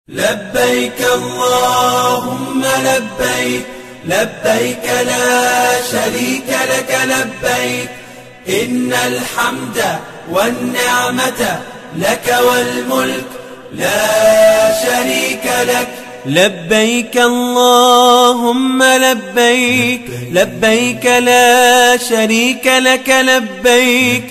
لبيك اللهم لبيك لبيك لا شريك لك لبيك إن الحمد والنعمة لك والملك لا شريك لك لبيك اللهم لبيك لبيك لا شريك لك لبيك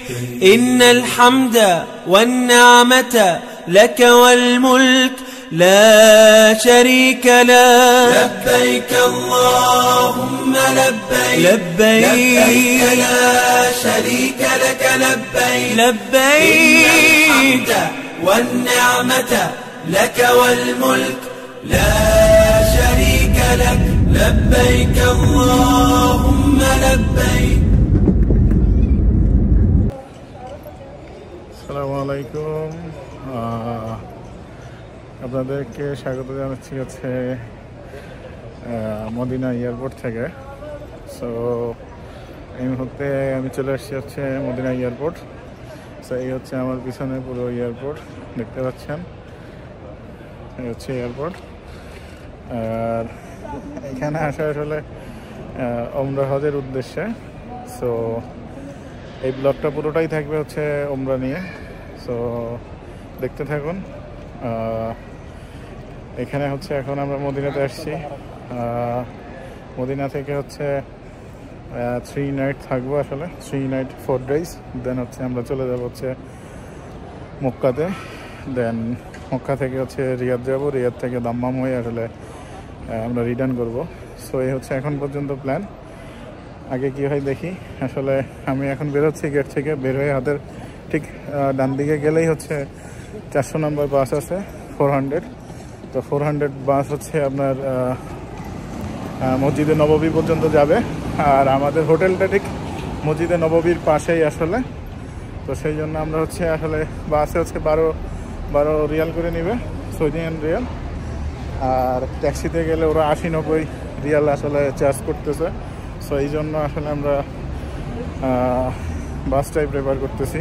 إن الحمد والنعمة لك والملك لا شريك له لبيك اللهم لبيك لبيك لا شريك لك لبيك لبيك إن الحمد والنعمة لك والملك لا شريك لك لبيك اللهم لبيك السلام عليكم আপনাদেরকে স্বাগত জানাচ্ছি হচ্ছে মদিনা এয়ারপোর্ট থেকে। সো এই মুহূর্তে আমি চলে আসছি হচ্ছে মদিনা এয়ারপোর্ট। সো এই হচ্ছে আমার পিছনে পুরো এয়ারপোর্ট দেখতে পাচ্ছেন, এই হচ্ছে এয়ারপোর্ট। আর এখানে আসা আসলে ওমরা হজের উদ্দেশ্যে। সো এই ব্লগটা পুরোটাই থাকবে হচ্ছে ওমরা নিয়ে। সো দেখতে থাকুন। এখানে হচ্ছে এখন আমরা মদিনাতে আসছি। মদিনা থেকে হচ্ছে 3 নাইট থাকবো, আসলে 3 নাইট 4 ডেজ। দেন হচ্ছে আমরা চলে যাব হচ্ছে মক্কাতে। দেন মক্কা থেকে হচ্ছে রিয়াদ যাব, রিয়াদ থেকে দাম্মাম হয়ে আসলে আমরা রিটার্ন করব। সো এই হচ্ছে এখন পর্যন্ত প্ল্যান। আগে কি হয় দেখি। আসলে আমি এখন বেরোচ্ছি গেট থেকে, বের হয়ে হাতের ঠিক ডান দিকে গেলেই হচ্ছে 400 নম্বর বাস আছে 400। তো 400 বাস হচ্ছে আপনার মসজিদে নববী পর্যন্ত যাবে। আর আমাদের হোটেলটা ঠিক মসজিদে নববীর পাশেই আসলে। তো সেই জন্য আমরা হচ্ছে আসলে বাসে হচ্ছে 12 রিয়াল করে নেবে, সৌদিয়ান রিয়াল। আর ট্যাক্সিতে গেলে ওরা 80-90 রিয়াল আসলে চার্জ করতেছে। সো এই জন্য আসলে আমরা বাসটাই প্রেফার করতেছি।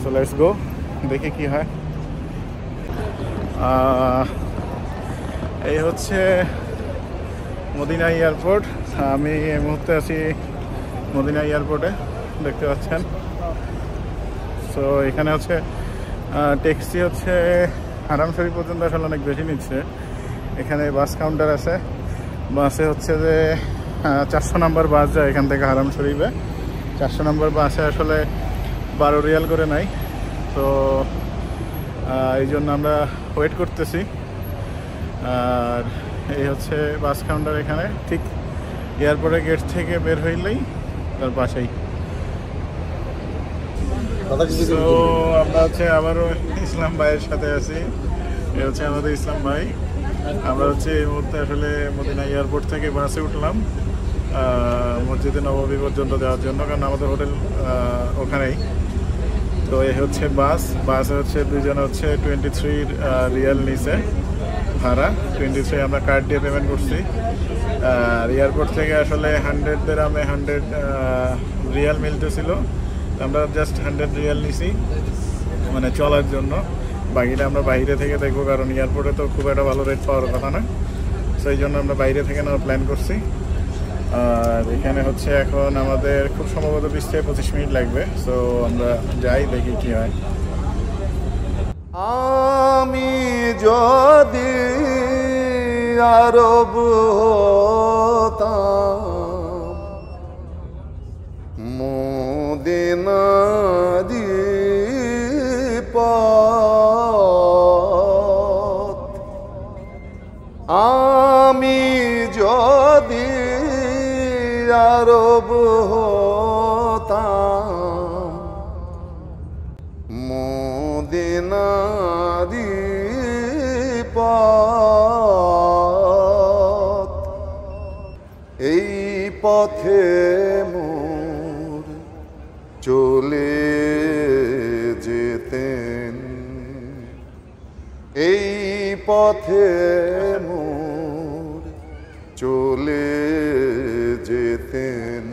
সো লেটস গো, দেখি কি হয়। এই হচ্ছে মদিনা এয়ারপোর্ট। আমি এই মুহূর্তে আছি মদিনা এয়ারপোর্টে, দেখতে পাচ্ছেন। সো এখানে হচ্ছে ট্যাক্সি হচ্ছে হারাম শরীফ পর্যন্ত আসলে অনেক বেশি নিচ্ছে। এখানে বাস কাউন্টার আছে। বাসে হচ্ছে যে 400 নম্বর বাস যায় এখান থেকে হারাম শরীফে। 400 নম্বর বাসে আসলে 12 রিয়াল করে নাই। তো এই জন্য আমরা ওয়েট করতেছি। আর এই হচ্ছে বাস কাউন্টার এখানে, ঠিক এয়ারপোর্টের গেট থেকে বের হইলেই তার পাশেই। তো আমরা হচ্ছে আবারও ইসলাম ভাইয়ের সাথে আছি। এ হচ্ছে আমাদের ইসলাম ভাই। আমরা হচ্ছে এই মুহূর্তে আসলে মদিনা এয়ারপোর্ট থেকে বাসে উঠলাম মসজিদে নববী পর্যন্ত যাওয়ার জন্য, কারণ আমাদের হোটেল ওখানেই। তো এই হচ্ছে বাসে হচ্ছে দুইজনে হচ্ছে 23 রিয়াল নিচে ভাড়া। 23 আমরা কার্ড দিয়ে পেমেন্ট করছি। আর এয়ারপোর্ট থেকে আসলে 100 দিরহামে 100 রিয়াল মিলতেছিল। আমরা জাস্ট 100 রিয়াল নিছি মানে চলার জন্য। বাকিটা আমরা বাইরে থেকে দেখবো, কারণ এয়ারপোর্টে তো খুব একটা ভালো রেট পাওয়ার কথা না। সেই জন্য আমরা বাইরে থেকে নেওয়ার প্ল্যান করছি। আর এখানে হচ্ছে এখন আমাদের খুব সম্ভবত 20 থেকে 25 মিনিট লাগবে। সো আমরা যাই, দেখি কি হয়। আমি যদি আরব হতাম মদিনারি পথ, আমি যদি আরব হতাম মদিনারি পথ, এই পথে মোর চলে যেতেন, এই পথে মোর চলে যেতেন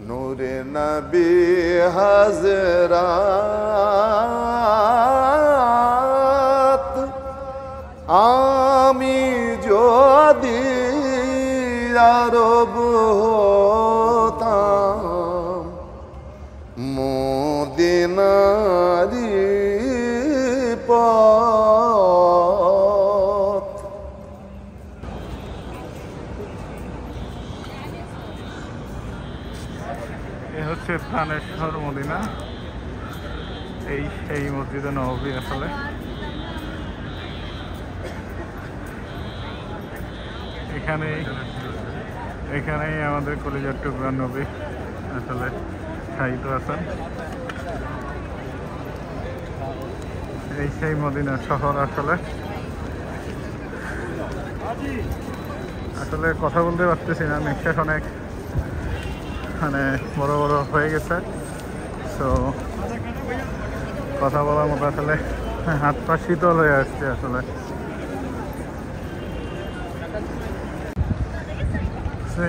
নূরে নবী হাজরাত আমি যদি আরব হতাম মদিনারি পথ। এ হচ্ছে প্রাণেশ্বর মদিনা, এই সেই মসজিদে নববী। আসলে এখানেই আমাদের কলিজার টুকরা নবী আসলে শায়িত আছেন। এই সেই মদিনা শহর। আসলে কথা বলতে পারতেছি না, নিঃশ্বাস অনেক বড় বড় হয়ে গেছে। তো কথা বলার মতো আসলে হাত পা শীতল হয়ে আসছে। আসলে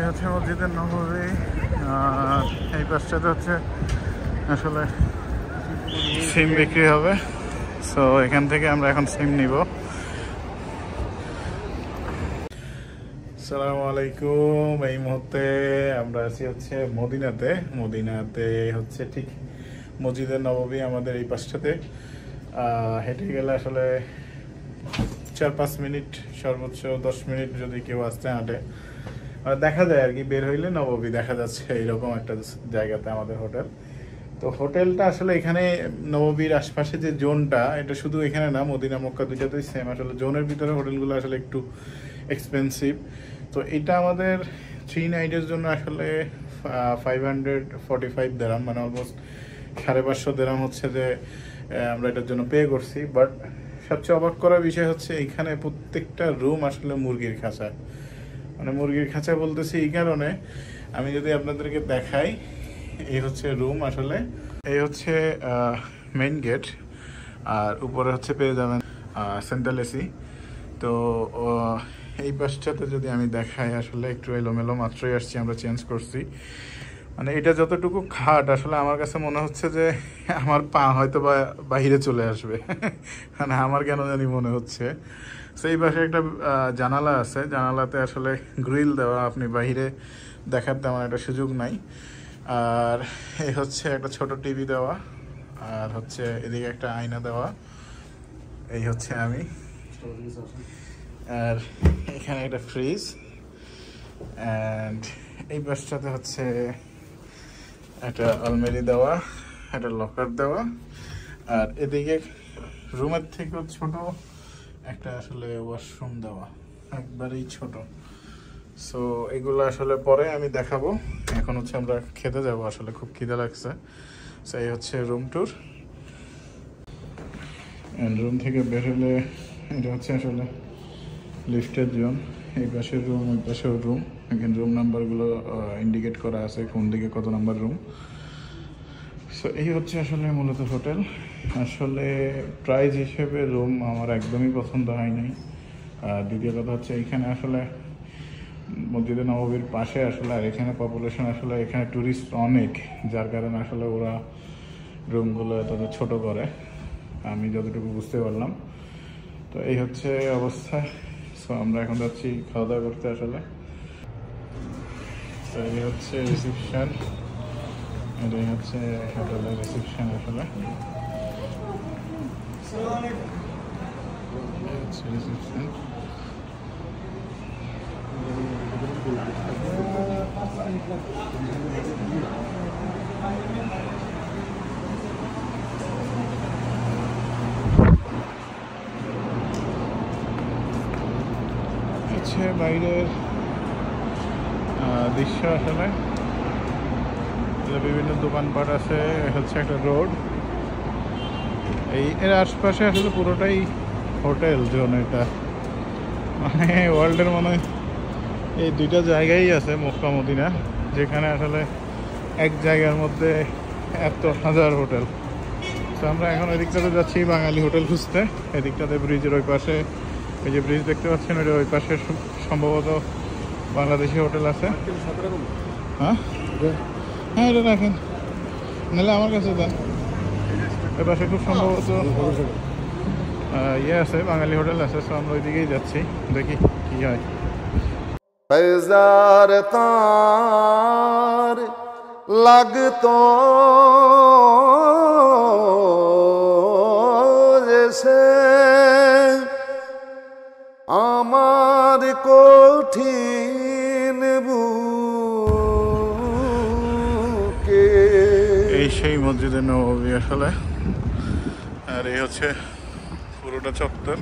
হচ্ছে মসজিদের নববী। এই পাশটাতে হচ্ছে আসলে সিম বিক্রি হবে। সো এখান থেকে আমরা এখন সিম নিব। আসসালামু আলাইকুম। এই মুহূর্তে আমরা আছি হচ্ছে মদিনাতে হচ্ছে ঠিক মসজিদের নববী আমাদের এই পাশটাতে। হেঁটে গেলে আসলে 4-5 মিনিট, সর্বোচ্চ 10 মিনিট যদি কেউ আসতে হাঁটে দেখা যায় আর কি। বের হইলে নববী দেখা যাচ্ছে, এইরকম একটা জায়গাতে আমাদের হোটেল। তো হোটেলটা আসলে এখানে নববীর আশপাশে যে জোনটা, এটা শুধু এখানে না, মদিনা মক্কা দুইটাতেই সেম। আসলে জোনের ভিতরে হোটেলগুলো আসলে একটু এক্সপেন্সিভ। তো এটা আমাদের 3 নাইটের জন্য আসলে 545 দিরহাম, মানে অলমোস্ট 550 দিরহাম হচ্ছে যে আমরা এটার জন্য পে করছি। বাট সবচেয়ে অবাক করার বিষয় হচ্ছে এখানে প্রত্যেকটা রুম আসলে মুরগির খাঁচা। মানে মুরগির খাঁচা বলতেছি এই কারণে, আমি যদি আপনাদেরকে দেখাই, এই হচ্ছে রুম। আসলে এই হচ্ছে মেইন গেট, আর উপরে হচ্ছে পেয়ে যাবেন সেন্ট্রাল এসি। তো এই পাশটাতে যদি আমি দেখাই, আসলে একটু এলোমেলো, মাত্রই আসছি, আমরা চেঞ্জ করছি। মানে এটা যতটুকু খাট, আসলে আমার কাছে মনে হচ্ছে যে আমার পা হয়তো বা বাহিরে চলে আসবে। মানে আমার কেন জানি মনে হচ্ছে। সেই পাশে একটা জানালা আছে, জানালাতে আসলে গ্রিল দেওয়া, আপনি বাহিরে দেখার তেমন একটা সুযোগ নাই। আর এই হচ্ছে একটা ছোট টিভি দেওয়া, আর হচ্ছে এদিকে একটা আয়না দেওয়া। এই হচ্ছে আমি, আর এখানে একটা ফ্রিজ, অ্যান্ড এই পাশটাতে হচ্ছে একটা আলমারি দেওয়া, একটা লকার দেওয়া, আর এদিকে রুমের থেকেও ছোট একটা আসলে ওয়াশরুম দেওয়া, একবারেই ছোট। সো এগুলো আসলে পরে আমি দেখাবো। এখন হচ্ছে আমরা খেতে যাব, আসলে খুব খিদে লাগছে। সো এই হচ্ছে রুম ট্যুর। রুম থেকে বের হলে এটা হচ্ছে আসলে লিফটের জোন। এই পাশের রুম, ওই পাশেও রুম। এখানে রুম নাম্বারগুলো ইন্ডিকেট করা আছে, কোন দিকে কত নাম্বার রুম। সো এই হচ্ছে আসলে মূলত হোটেল। আসলে প্রাইস হিসেবে রুম আমার একদমই পছন্দ হয় নাই। আর দ্বিতীয় কথা হচ্ছে এখানে আসলে মসজিদে নববীর পাশে আসলে, আর এখানে পপুলেশন আসলে, এখানে ট্যুরিস্ট অনেক, যার কারণে আসলে ওরা রুমগুলো এতটা ছোট করে, আমি যতটুকু বুঝতে পারলাম। তো এই হচ্ছে অবস্থা। সো আমরা এখন যাচ্ছি খাওয়া দাওয়া করতে আসলে। তো এই হচ্ছে রিসেপশন, এটাই হচ্ছে হোটেলের রিসেপশন আসলে। রিসেপশন হচ্ছে বাইরের দৃশ্য। আসলে বিভিন্ন দোকানপাট আছে, হচ্ছে একটা রোড। এর আশপাশে আসলে পুরোটাই হোটেল জোন। এটা মানে ওয়ার্ল্ডের মনে হয় এই দুইটা জায়গায় আছে, মক্কা মদিনা, যেখানে আসলে এক জায়গার মধ্যে এত হাজার হোটেল। তো আমরা এখন এদিকটাতে যাচ্ছি বাঙালি হোটেল খুঁজতে। এদিকটাতে ব্রিজের ওই পাশে, এই যে ব্রিজ দেখতে পাচ্ছেন, ওইটা ওই পাশে সম্ভবত বাংলাদেশি হোটেল আছে। হ্যাঁ হ্যাঁ, এটা রাখেন, নাহলে আমার কাছে দেন। ওই পাশে খুব সম্ভবত ইয়ে আছে, বাঙালি হোটেল আছে, সো আমরা ওইদিকেই যাচ্ছি, দেখি কি হয়। फैजार तार लगतो जैसे आमार कठिन बुके। এই সেই মসজিদে নববী আসলে, আর এই হচ্ছে পুরোটা চত্বর।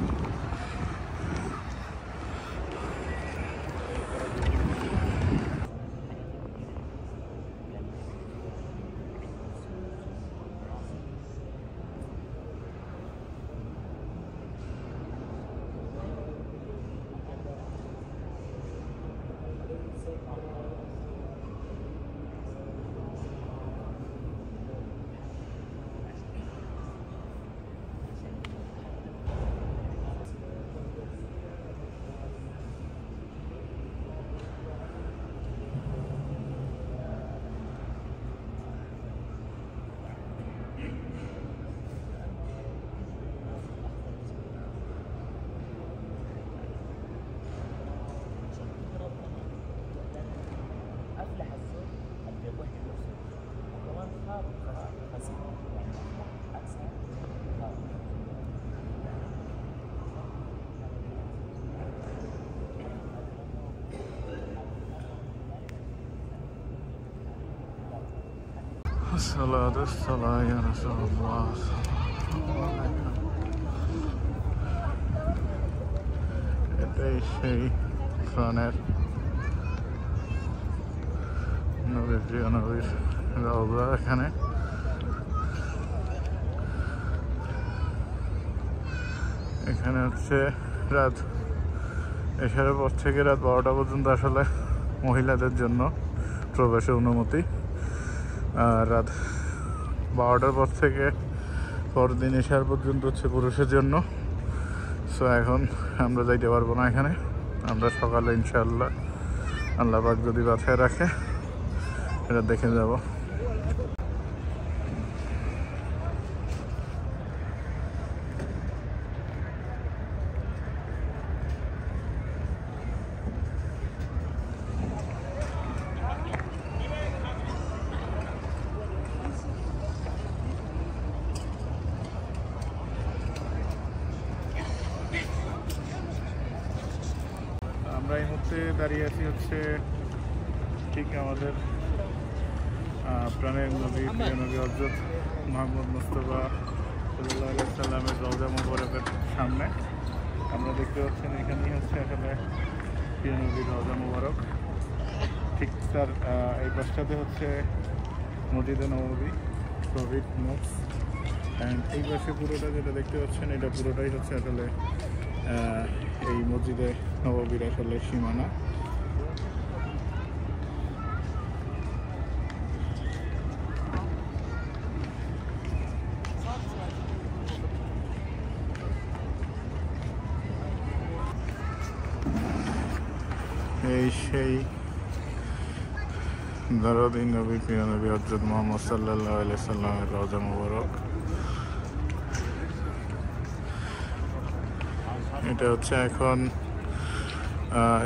الصلاة الصلاة يا رسول الله. এটাই সেই প্রাণের নবীর প্রিয় নবীর রওজা। এখানে এখানে হচ্ছে রাত এশারের পর থেকে রাত 12টা পর্যন্ত আসলে মহিলাদের জন্য প্রবেশের অনুমতি, আর রাত 12টার পর থেকে পরদিন এশার পর্যন্ত হচ্ছে পুরুষের জন্য। সো এখন আমরা যাইতে পারবো না এখানে, আমরা সকালে ইনশাআল্লাহ আল্লাহ পাক যদি বাছায় রাখে এটা দেখে যাব। আমরা এই মুহূর্তে দাঁড়িয়ে আছি হচ্ছে ঠিক আমাদের প্রাণের নবী, প্রিয় নবী হযরত মুহাম্মদ মুস্তাফা সাল্লাল্লাহু আলাইহি সাল্লামের রওজা মুবারকের সামনে। আমরা দেখতে পাচ্ছেন এখানেই হচ্ছে আসলে প্রিয় নবীর রওজা মুবারক। ঠিক তার এই পাশটাতে হচ্ছে মসজিদে নববী, প্রফিট মক্স, অ্যান্ড এই পাশে পুরোটা যেটা দেখতে পাচ্ছেন এটা পুরোটাই হচ্ছে আসলে এই মসজিদে নববীর আসলে সীমানা। এই সেই দরদি নবী, প্রিয় নবী হযরত মুহাম্মদ সাল্লাল্লাহু আলাইহি সাল্লামের রওজা মুবারক। এটা হচ্ছে এখন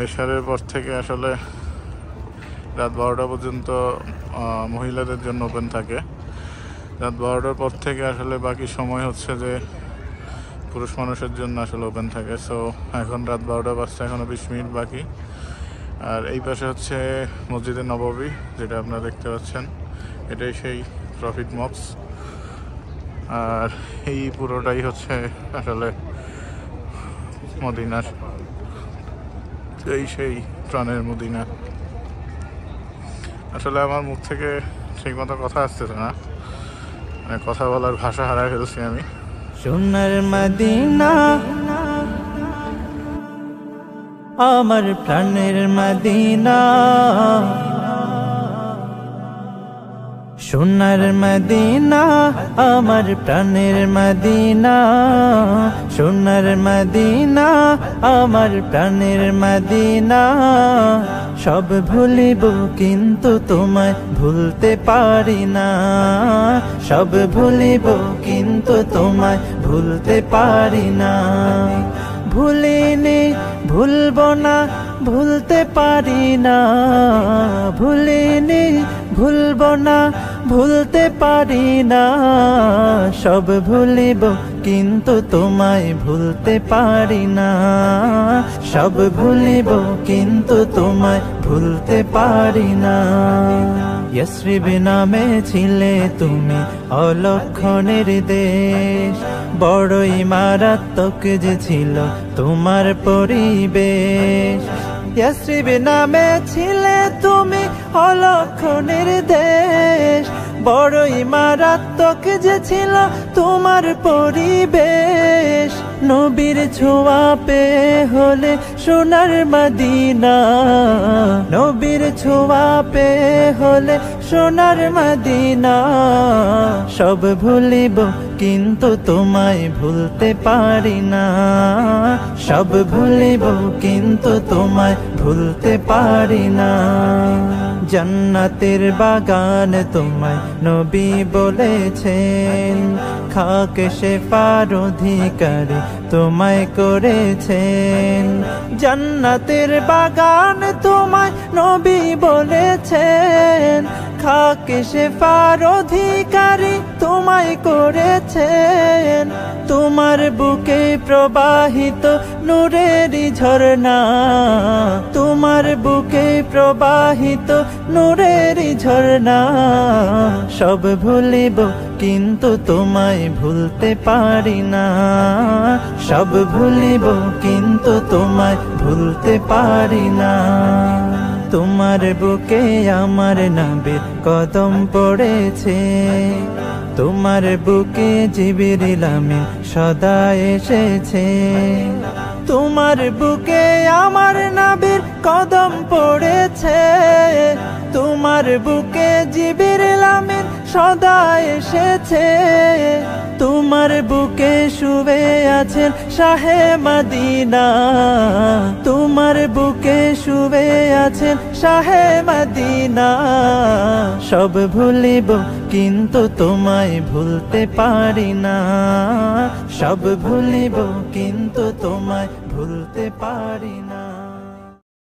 এশারের পর থেকে আসলে রাত 12টা পর্যন্ত মহিলাদের জন্য ওপেন থাকে। রাত 12টার পর থেকে আসলে বাকি সময় হচ্ছে যে পুরুষ মানুষের জন্য আসলে ওপেন থাকে। সো এখন রাত 12টা বাজতে এখনও 20 মিনিট বাকি। আর এই পাশে হচ্ছে মসজিদে নববী যেটা আপনারা দেখতে পাচ্ছেন, এটাই সেই প্রফিট মক্স। আর এই পুরোটাই হচ্ছে আসলে মদিনার সেই প্রাণের মদিনা। আসলে আমার মুখ থেকে ঠিক মতো কথা আসতেছে না, মানে কথা বলার ভাষা হারায় ফেলছি আমি। সোনার মদিনা আমার প্রাণের মদিনা, সোনার মদিনা আমার প্রাণের মদিনা, সোনার মদিনা আমার প্রাণের মদিনা। সব ভুলিব কিন্তু তোমায় ভুলতে পারি না, সব ভুলিব কিন্তু তোমায় ভুলতে পারি না। ভুলিনি ভুলব না ভুলতে পারি না, ভুলিনি ভুলব না ভুলতে পারি না। সব ভুলিব কিন্তু তোমায় ভুলতে পারি না, সব ভুলিব কিন্তু তোমায় ভুলতে পারি না। ইয়াসরিব নামে ছিলে তুমি অলক্ষণের দেশ, বড়ই মারাত্মক যে ছিল তোমার পরিবেশ। ইয়াসরিব নামে ছিলে তুমি অলক্ষণের দেশ, বড়ই মারাত্মক যে ছিল তোমার পরিবেশ। নবীর ছোঁয়া পেয়ে হলে সোনার মদিনা, নবীর ছোঁয়া পেয়ে হলে সোনার মদিনা। সব ভুলিব কিন্তু তোমায় ভুলতে পারি না, সব ভুলিব কিন্তু তোমায় ভুলতে পারি না। জান্নাতের বাগান তোমায় নবী বলেছেন, খাক শেফার অধিকারী তোমায় করেছেন। জান্নাতের বাগান তোমায় নবী বলেছেন, খাক শেফার অধিকারী তোমায় করেছেন। তোমার বুকে প্রবাহিত নূরেরই ঝরনা, তোমার বুকে প্রবাহিত নূরেরই ঝরনা। সব ভুলিব কিন্তু তোমায় ভুলতে পারি না, সব ভুলিব কিন্তু তোমায় ভুলতে পারি না। তোমার বুকে আমার নবীর কদম পড়েছে, তোমার বুকে জিবরিল আমিন সদা এসেছে। তোমার বুকে আমার নবীর কদম পড়েছে, তোমার বুকে জিবরিল আমিন সদা এসেছে। তোমার বুকে শুয়ে আছেন শাহে মদিনা, তোমার বুকে শুয়ে আছেন শাহে মদিনা। সব ভুলিব কিন্তু তোমায় ভুলতে পারি না, সব ভুলিব কিন্তু তোমায় ভুলতে পারি না।